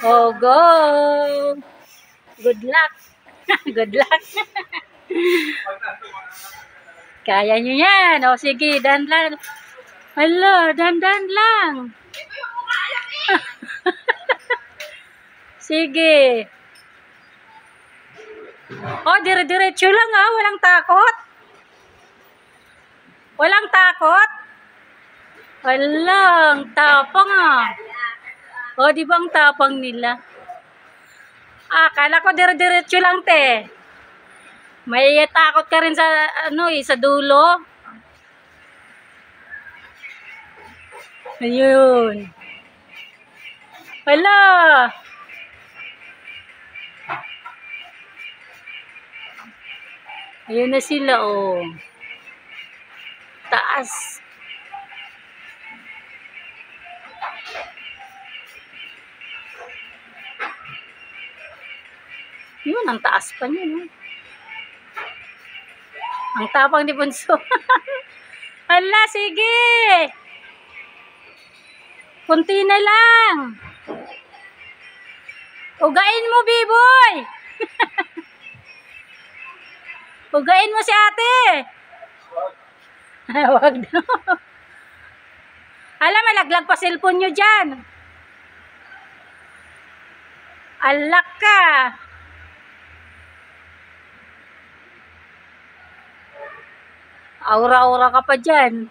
Oh, go! Good luck! Good luck! Kaya nyo yan. O, sige, dandan. Hala, dandan lang. Sige. O, dire-diretso lang ha. Walang takot. Walang takot. Walang tapang ah. O, di ba ang tapang nila? Akala ko dire-diretso lang te. May takot ka rin sa ano sa dulo. Ayun. Hala. Ayun na sila oh. Taas. Yun, ang taas pa niya, no? Ang tapang ni Bunso. Hala, sige! Kunti na lang. Ugain mo, Biboy! Ugain mo si ate! Huwag daw. Hala, malaglag pa cellphone nyo dyan. Alak ka. Aura-aura ka pa dyan.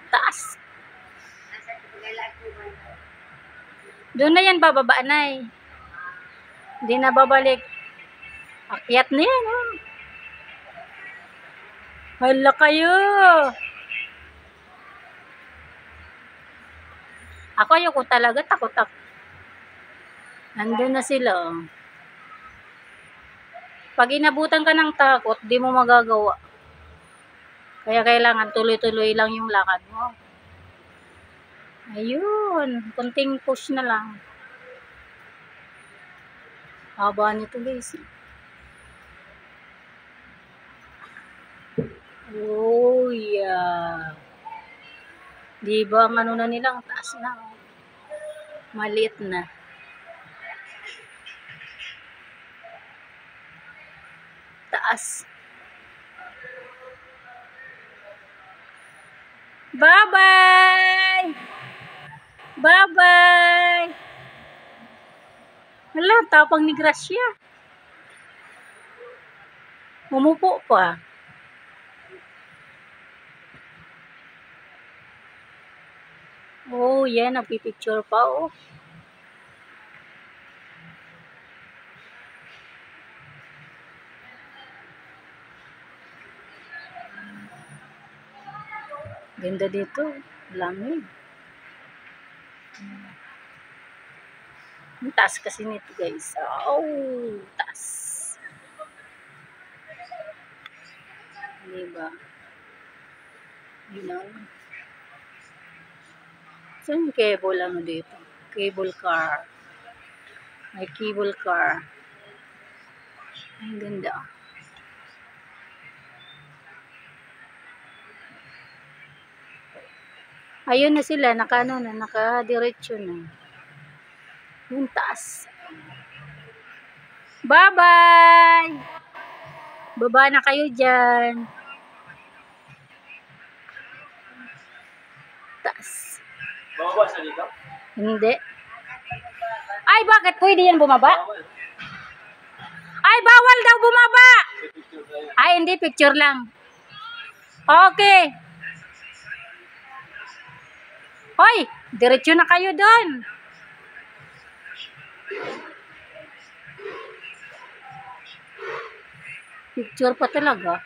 Taas. Doon na yan bababa na eh. Hindi na babalik. Akyat na yan. Oh. Hala kayo. Ako ayoko talaga. Takot ako. Nandun na sila. Oh. Pag inabutan ka ng takot, di mo magagawa. Kaya kailangan tuloy-tuloy lang yung lakad mo. Ayun. Kunting push na lang. Haba nito guys. Oh yeah. Diba ang ano na nilang taas na. Maliit na. Taas. Bye-bye! Bye-bye! Hala, tapang ni Gracia. Umupo pa. Oh, yan. Nagpipicture pa, oh. Ganda dito. Lamig. Ang taas kasi nito, guys. Oh, taas. Diba? Yun. Saan yung cable ano dito? Cable car. May cable car. Ang ganda. Ayun na sila, nakadiretso na. Yung taas. Bye-bye! Baba na kayo dyan. Taas. Bumaba sa dito? Hindi. Ay, bakit? Pwede yan bumaba? Ay, bawal daw bumaba! Ay, hindi. Picture lang. Okay. Hoy, diretso na kayo doon. Picture pa talaga.